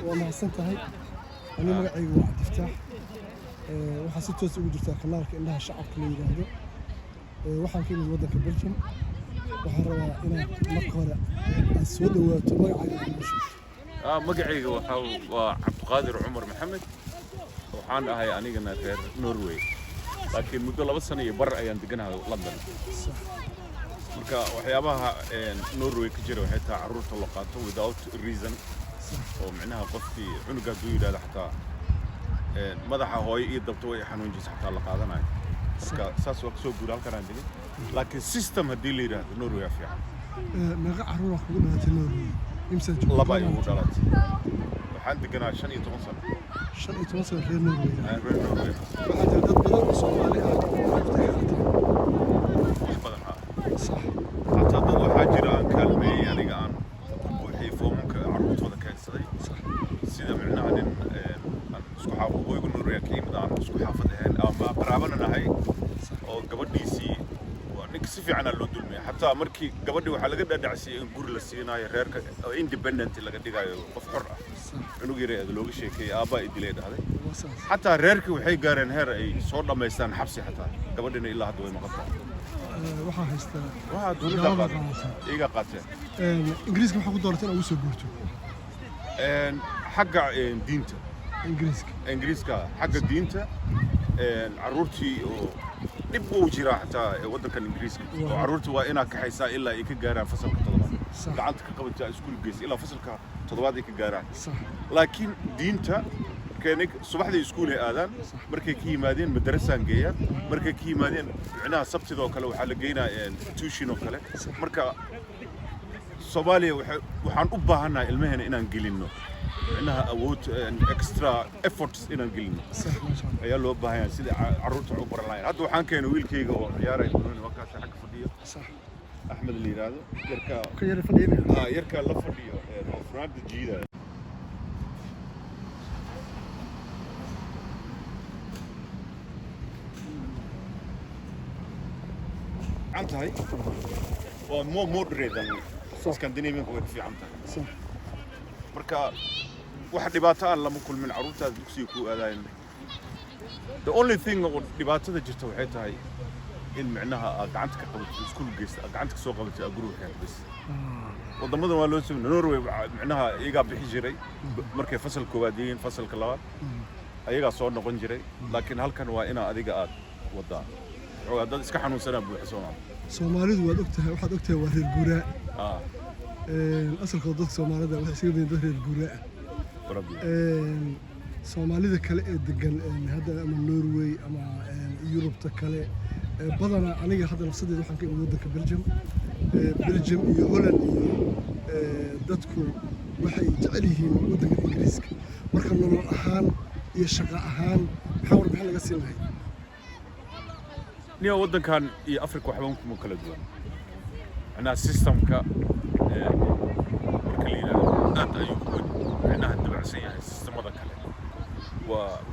ومحسن تهي أنا مقعي واحد يفتح وحسيت توس ugu jirtaa kanaalka indhaha shacabka la yiraahdo waxaan ka imid wadanka Belgium waxaan rabaa inaan marka hore aan soo dhawaato magacayga magacayga waa Cabdiqaadir Cumar Maxamed waxaan ahay anigana reer Norway laakiin muddo 2 sano iyo bar ayaan deganahay London marka waxyaabaha Norway ka jira waxay tahay carruurta la qaato without reason oo macnaha qofkii cunuga duu yiraahdo xataa madaxa hooyo iyo dabto way xanuunjisaa xataa la qaadanayo marka saas waa soo guur halkan aan degay laakiin system hadii la yiraahdo Norway fiican meeqa carruur ku dhawaatay Norway imsa laba ay ugu dhalatay waxaan deganaa 15 sano 15 sano reer Norway waxaa dad badan oo Soomaali ah badan صح xataa dad waxaa jira aan kaalmeeyay aniga aan wixii foomka carruurtooda keensaday sida macnaha nin isku xaafad oo igu Norway ka yimid aan isku xaafad ahayn ama qaraabana nahay oo gabadhiisii waa nin si fiican loo dulmiyay xataa markii gabadhii waxa laga dhadhacsiyay in guri la siinayo reerka independent laga dhigayo qof xor ah inuu yareeyo looga sheekay aabba idilay dhahday xataa reerkii waxay gaareen heer ay soo dhameystaan xabsi xataa gabadhina ilaa hadda way maqan waxaa haystaa waxaa dawladda iga qaateen ingiriiska waxa ku dooratay inaad u soo guurto xagga diinta ingiriiska xagga diinta carruurtii oo dib uu jira xataa wadankan ingiriiska oo carruurtii waa inaa kaxaysaa ilaa ay ka gaaraan fasalka 7 gacanta ka qabataa iskuul geys ilaa fasalka 7 ay ka gaaraan laakiin diinta كانك صباحدي اسكول آذان مركي كي مادين مدرسان جيا مركي كي مادين عنا سبت ذو كله وحال جينا توشين وكله مركا صوماليا وحن أبها هنا المهنة إن نقلينه إنها أوت إكسترا إفورتس إن نقلينه يا لو أبها يعني سيد عروت عبر لاين هذا وحن كان ويل كيجا ويارا يقولون وقت حق فدية صح أحمد اللي هذا يركا كير فدية يركا لفدية فراد الجيدة عنتهاي ومو مودريت اسكندنافيان كويت في عنتهاي صح marka wax dhibaato aan lama kulmin carruurta dugsiga ku aadayn the only thing oo dhibaatada jirta waxay tahay in macnaha gacanta ka qabato iskuul geysta gacanta ka soo qabato guriga bas wadamadan waa loo sameeyay Norway macnaha iyaga bixi jiray markay fasal koowaad yihiin fasalka labaad ayaga soo noqon jiray laakiin halkan waa ina adiga aad wadaa dad iska xanuunsanaa buuxo Soomaalidu waad ogtahay waxaad ogtahay waa reer guuraa asalkooda dadka Soomaalida waxay iska yihiin dad reer guuraa Soomaalida kale ee degan hadda ama Norway ama Yurubta kale badana aniga hadda nafsadeeda waxaan ka imid wadanka Belgium iyo Holland iyo dadku waxay jecel yihiin wadanka Ingiriiska marka nolol ahaan iyo shaqo ahaan maxaa warbixin laga siin lahaa نيو ودن كان إيه أفريقيا وحبهم كم كلا دوان أنا سيستم كا كلينا أنت أيوكود أنا هندبع سيا سيستم هذا كله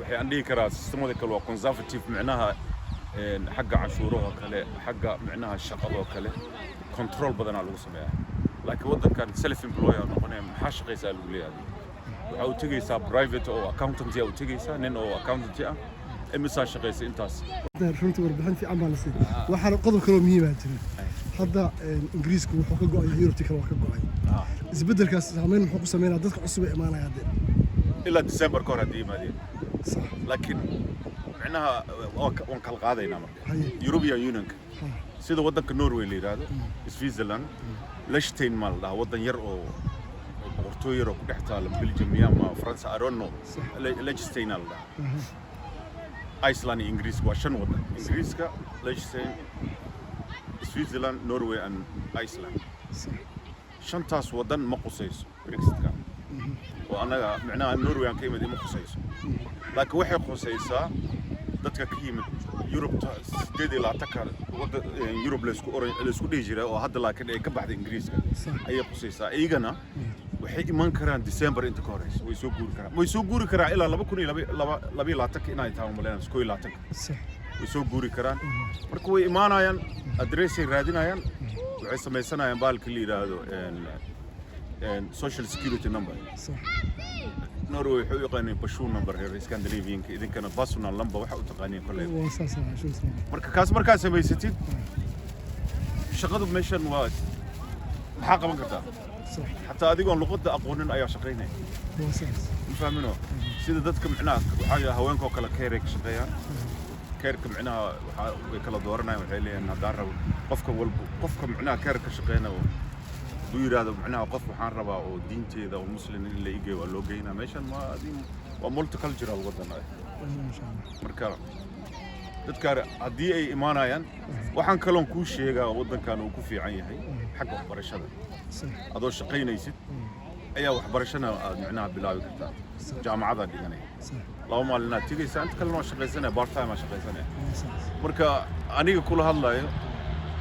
وحي عندي كرا سيستم هذا كله كونزرفتيف معناها حق عشورها كله حق معناها الشقة كله كنترول بدنا على الوسمية لكن ودن كان سيلف إمبلوير نقولنا محاش قيس الوجلي هذه أو تيجي سا برايفت أو أكاونتنتي أو تيجي سا نين أو أكاونتنتي إمسا شقيس إنتاس runtii warbixin fiican baa la siiyay waxaan qodob kale oo muhiim ah jiray hadda ingiriisku wuxuu ka go'ay Yurubta kale waa ka go'ay isbedelkaas saameyn muxuu ku sameeyaa dadka cusub ee imaanaya hadda ilaa December ka hor hadii yimaadeen صح laakiin macnaha waan kala qaadaynaa marka European Union sida wadanka Norway la yiraahdo Switzerland Liechtenstein mal wadan yar oo boqortooy yar oo ku dhex taala Belgium ama France I don't know Liechtenstein la Iceland English واشن وطن English كا Liechtenstein Switzerland Norway and Iceland شن تاس وطن ما قصيص Brexit كا وأنا معناه Norway أن كيمة دي ما قصيص لكن واحد قصيصة دتك كيمة يوروب تدي لا تكال يوروب لسكو ديجرا وهذا لكن كبعد إنجليز أي قصيصة أيجنا وحي إيمان كران ديسمبر أنت كوريس ويسوق جوري كرا إلا لبكوني لبي لا تك إنا يتعامل ملنا سكوي لا تك ويسوق جوري كران مركو إيمان أيان أدريسي رادين أيان وعيسى ميسنا أيان بالكلي هذا social security number Norway wuxuu yaqaanay bashuun number reer Scandinavian-ka idinkana personal number waxa uu taqaaniin kullee marka kaas markaa samaysatid shaqadu meeshan waa maxaa qaban kartaa حتى أديكون لقطة أقولن أيها شقيني. فهمينه. سيد ذاتك معناه وحاجة هواين كوكلا كيرك شقيان. كيرك معناه كلا دورنا وحيلي إن دار قفكم معناه كيرك شقينا ودوير هذا معناه قف وحان ربا ودينتي ذا ومسلم اللي يجي ولا جينا ماشان ما دين ومولت كلجرا الوطن هاي. مركب. تذكر هدي أي إيمان عيان وحن كلون كل شيء وطن كانوا كوفي عين هاي حق برشة هذا شقينا يصير أيه وحبرشنا معناه بلاوي كتار جامعة ذا ديني اللهم لنا تيجي سنة كلنا شقي سنة بارت تايم شقي سنة مركا أنا كل هالله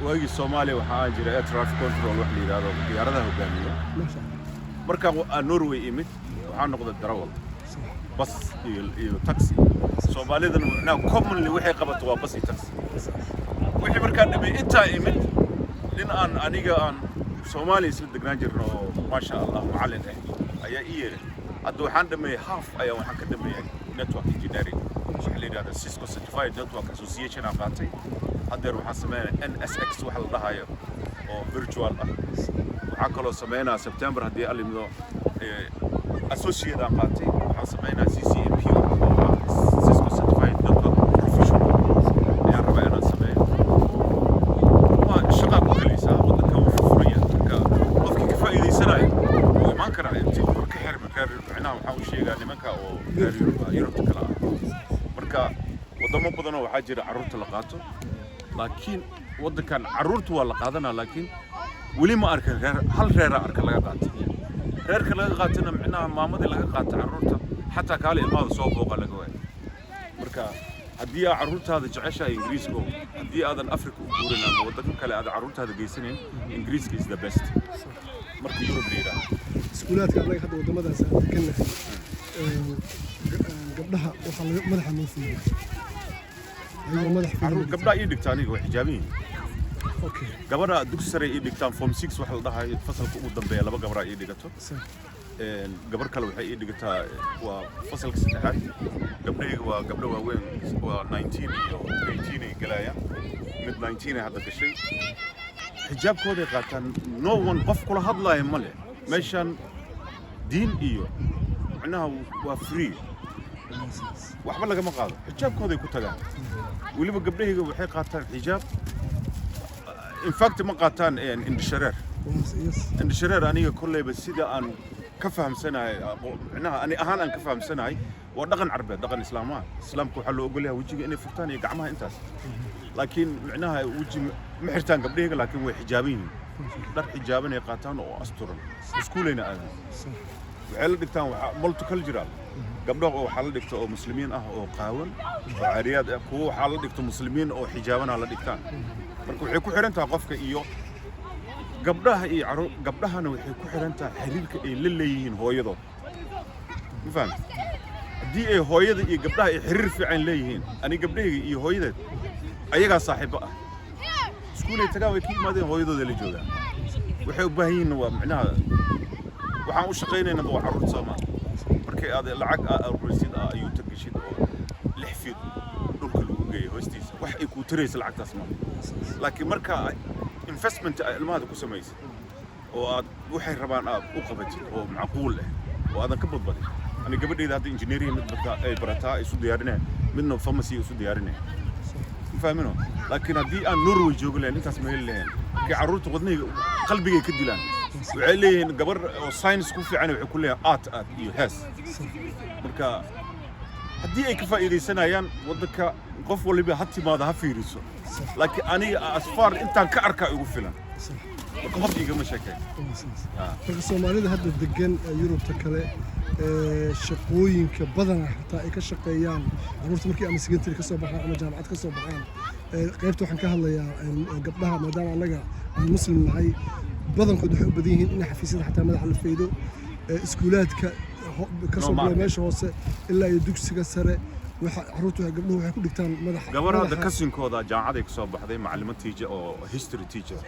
وهي الصومالي وحاجر إير ترافيك كنترول وحلي هذا الديار هذا هو جميل مركا النرويج إيمت وحنا نقدر الدراول بس تاكسي الصومالي ذا معناه كم اللي وحي قبض بس تاكسي وحي مركا نبي إنت إيمت لين أنا Somali is the granger ما شاء الله معلن أي إيه أدو حندمي half أي واحد كدمي network engineering اللي هذا Cisco certified network association عقاتي هذا روح سمينا NSX واحد هاي أو virtual وعقلوا سمينا سبتمبر هدي اللي منو associate عقاتي وحسمينا CCNP Cisco certified network professional يعني ربعنا سمينا ما شغال كلي سا معناه waxaa uu sheegaa nimanka oo Yurubta kala marka wadamo badan oo waxa jira carruurta la qaato laakiin wadankan carruurtu waa la qaadanaa laakiin wali ma arkan hal reer arka laga qaato reerka laga qaatana macnaha maamadii laga qaato carruurta xataa kaale ilmaha soo booqa laga waay marka haddii aad carruurtaada jeceshahay ingiriiska haddii aadan afrika u guurin ama wadamo kale aad carruurtaada geysanayn ingiriiska is the best marka Yurub leeyahay iskuulaadka anaga hadda wadamadaas aan degannahay gabdhaha waxa madaxa noo fiiriyo ayuu madax fiiriyo gabdhaha ii dhigtaan aniga waa xijaabiin okay gabadha dugsi sare ii dhigtaan form 6 waxa la dhahay fasalka ugu dambeeya laba gabdha ii dhigato gabar kale waxay ii dhigataa waa fasalka saddexaad gabdhayga waa gabdho waaweyn waa 19 iyo 18 ay galayaan mid 19 hadda gashay xijaabkooda qaataan no one qof kula hadlaayo male meeshan diin iyo macnaha waa free waxba laga ma qaado xijaabkooda ku tagaan waliba gabdhahayga waxay qaataan xijaab in fact ma qaataan indhashareer aniga kullayba sida aan ka fahamsanahay macnaha ani ahaan aan ka fahamsanahay waa dhaqan carbeed dhaqan islaamaha islaamku waxa loo ogol yahay wajiga inay furtaan iyo gacmaha intaas laakiin macnaha waji ma xirtaan gabdhahayga laakiin way xijaabiin dar xijaaban ay qaataan oo asturan iskuulayna aadan waxay la dhigtaan multicultural gabdhaha waxa la dhigto oo muslimiin ah oo qaawan oo caariyaad ah kuwa waxa la dhigto muslimiin oo xijaabana la dhigtaan marka waxay ku xiran tahay qofka iyo gabdhahana waxay ku xiran tahay xiriirka ay la leeyihiin hooyadood ma fahmi haddii ay hooyada iyo gabdhaha ay xiriir fiican leeyihiin ani gabdhahayga iyo hooyadeed ayagaa saaxiibo ah iskuulay tagaa way ka yimaadeen hooyadooda la joogaan waxay u baahan yihiin waa macnaha waxaan u shaqaynaynaa waa carruurta Soomaali markay aad lacag aruursid ayuu tagashid oo 6 fiid dhulka lagu geeyo hoostiisa wax ay ku tiraysa lacagtaas ma laakiin marka investment ilmaha ku samaysid oo aad waxay rabaan aad u qabatid oo macquul ah oo aadan ka badbadin ani gabadhayda hadda engineering mid ay barataa isu diyaarinay midna pharmacy isu diyaarinay فاهمينه لكن هدي أن نروي جوجلين أنت اسمه اللي كي عروت غضني قلبي كدلان وعليه قبر ساينس كوفي عنه كلها آت يهاس مركا هدي أي كفاية سنة يان ودك قف واللي بحطي ما ذا في ريسو لكن أنا أسفار أنت كأركا يقفلان قفت يجي مشاكل الصومالي هذا الدجال يوروب تكله shaqooyin ka badan xataa ay ka shaqeeyaan carruurta markii ama secondary ka soo baxaan ama jaamacad ka soo baxaan qaybta waxaan ka hadlayaa gabdhaha maadaama anaga aan muslim nahay badankood waxay u badan yihiin in xafiisyada xataa madaxa la faydo iskuulaadka ka soo bilaa meesha hoose ilaa iyo dugsiga sare waxa carruurtu gabdhuhu waxay ku dhigtaan madaxa gabarada kasinkooda jaamacad ay ka soo baxday macallimo teacher oo history teacher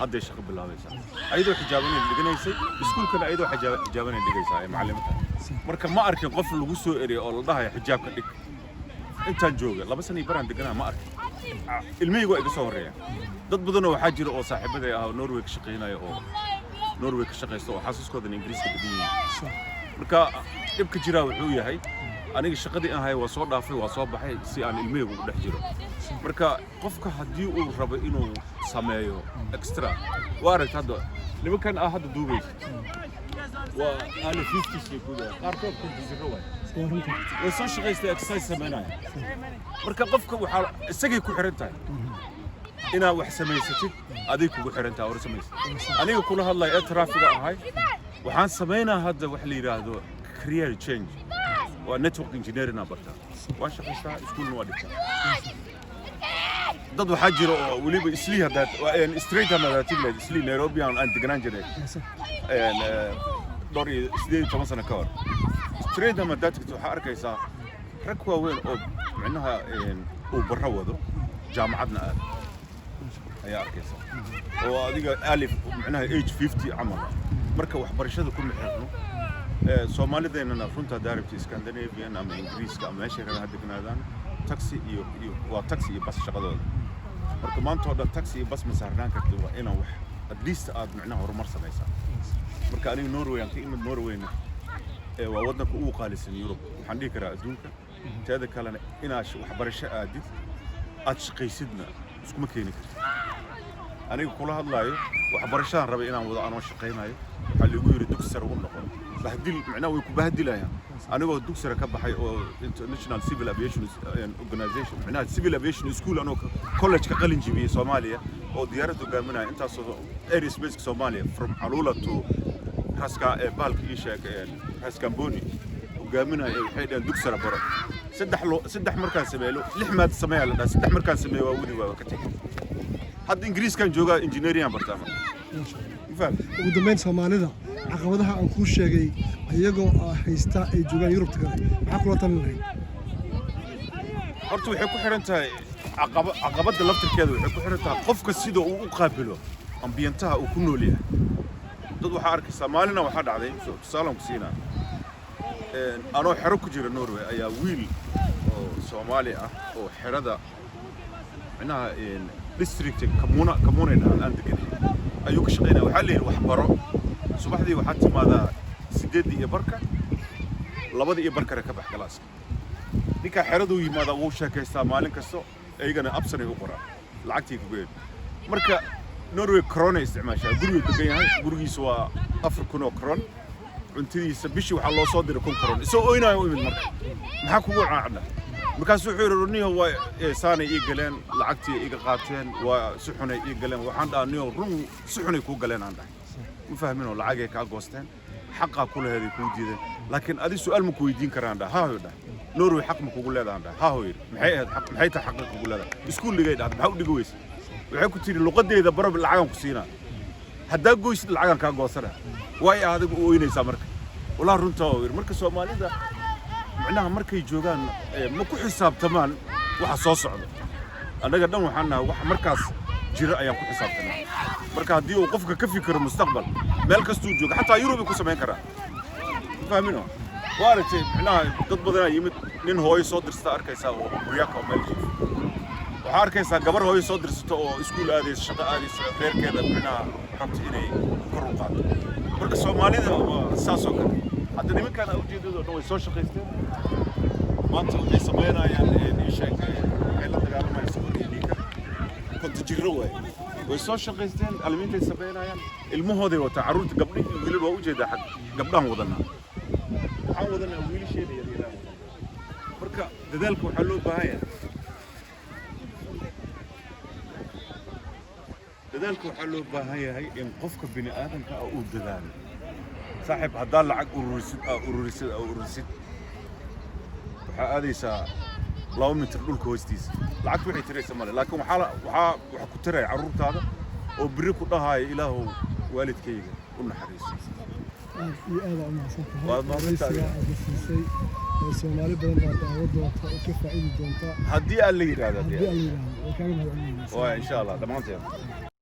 hadda shaqo bilaabaysa ayadoo xijaaban ay dhiganaysay iskuulkana ayadoo xijaaban ay dhigaysaa macallimada marka ma arkin qof lagu soo eriyay oo la dhahayo xijaabka dhig intaan jooga 2 sano baraan deganaa ma arkin ilmihaygu ay iga soo horeeyaan dad badan oo waxaa jira oo saaxiibaday ah oo Norway ka shaqeynaya oo Norway ka shaqeysto oo xasuuskooda Ingiriiska degan yihiin marka dhibka jira wuxuu yahay aniga shaqadii aan hay waa soo dhaafay waa soo baxay si aan ilmihaygu u dhex jiro marka qofka haddii uu rabo inuu sameeyo extra waa aragta hadda nimankan hadda duubaysa waa aan 50 sii ku daa qaarkood ku jiro way soo shaqeystay exercise sameynaya marka qofka waxa isagay ku xiran tahay inaa wax samaysatid adiga kugu xiran tahay oo samaysatid aniga kula hadlay ee traffic ahay waxaan sameynaa hadda wax la yiraahdo career change waa network engineering barta waan shaqeystaa iskuulna waa dhigtaa dad waxaa jira oo waliba isli hadda straight ama tigleed isli Nairobi aan deganaan jiray dori 18 sano ka hor straight ama dadka waxa arkaysaa rag waaweyn oo macnaha uu barra wado jaamacadna ayaa arkaysaa oo adiga alif macnaha age 50 camal marka waxbarashada ku mixirno Soomaalideenna runta daaribta Scandinavian ama Ingiriiska ama meesha kale hadda ganaadaan taxi iyo waa taxi iyo bas shaqadooda marka maanta oo taxi iyo bas ma saarnaan karto waa inaan wax at least aad macnaha horumar samaysaa marka aniga Norway aan ka imid Norwayna waa wadanka ugu qaalisan Yurub waxaan dhihi karaa adduunka teeda kalena inaad waxbarasho aad shaqaysidna iskuma keeni kartid aniga kula hadlayo waxbarashadaan rabay inaan wada aan shaqeynayo waxa lagu yiri dugsar u noqon bahdil macnaha way ku bahdilayaan anigoo dugsar ka baxay oo International Civil Aviation Organization macnaha Civil Aviation School anoo college ka qalin jibiyay Soomaaliya oo diyaarad hogaaminaya intaas oo aerospace Soomaaliya from Alula to Raska baalka ii sheegay Raskamboni hogaaminaya waxay dhan dugsar baro saddex markaan sameeyo 6 maad sameeyo la dhahay saddex markaan sameeyo waa wadi waa ka tagay hadda Ingiriiskan jooga engineering bartama ugu dambeyn Soomaalida caqabadaha aan ku sheegay ayagoo haysta ay joogaan Yurubta kale maxaa kula talinahay horta waxay ku xiran tahay caqabada laftirkeeda waxay ku xiran tahay qofka sida uu u qaabilo ambiyantaha uu ku nool yahay dad waxa arkaysaa maalina waxa dhacday tusaale ku siinaa anoo xero ku jira Norway ayaa wiil oo Soomaali ah oo xerada macnaha district kamuna aan deganay ayuu ka shaqeynaa waxa la yiri wax baro subaxdii waxa timaada 8 iyo barka 2 iyo barka ka bax galaaska ninka xeradu yimaada uu sheekaystaa maalin kasto ayagana absan ay u qoraan lacagtii ku geeyay marka Norway krona isticmaashaa guriga degan yahay gurigiisu waa 4,000 oo kron cuntidiisa bishii waxa loo soo diray 1,000 kron isoo oynayo imid marka maxaa kugu caacda markaas wuxuu yiri waa saanay ii galeen lacagtii iga qaateen waa suxunay ii galeen waxaan dhaaniyo run suxunay ku galeen aan dhahay ma fahmin oo lacag ay ka goosteen xaqqa ku leeyahay ku diiday laakiin adi su'aal ma ku weydiin karaan dhaha haa Norway xaq ma kugu leedahay dhaha haa hooyir maxay tahay xaq kugu leedahay iskuuligay dhahay maxaa u dhigi weysay waxay ku tiri luqadeeda barab lacag ku siinaa hadda gooysid lacag ka goosana way adigu u weynaysaa marka wala runta hooyir marka Soomaalida macnaha markay joogaan ma ku xisaabtamaan waxa soo socda anaga dhan waxaan nahay wax markaas jira ayaan ku xisaabtanaa marka haddii uu qofka ka fikiro mustaqbal meel kastuu joogo xataa Yurub ku sameyn karaa fahmino waaragtay macnaha dad badan ay yimid nin hooyo soo dirsta arkaysaa oo guryaha ka meel waxa arkaysaa gabar hooyo soo dirsato oo iskuul aadaysa shaqo aadaysa reerkeeda macnaha rabta inay kor u qaado marka Soomaalida saas oo kale hadda nimankan ujeedadooda way soo shaqeysteen maanta waxay sameynayaan in sheekay ay la dagaalamayaan Soomaaliya kunta jiro way soo shaqeysteen almiintay sameynayaan ilmahooda wata caruurta gabdhaha waliba u jeeda xaq gabdhahan wadana waxaan wadanaa wiilasheena yaryar marka dadaalka waxa loo baahan yahay dadaalka waxa loo baahan yahay in qofka bini aadamka uu dadaalo صاحب هذا لعق أورسيد وحاديسا لو متر دول كوستيس لعق وحي تري سمالي لكن وحا كتري عروت هذا وبريكو دهاي إلهو والد كيغا قلنا حريص Soomaali badan baa daawadda ka faa'iidi doonta haddii aan la yiraahdo haddii aan la yiraahdo waa insha Allah dhamaanteen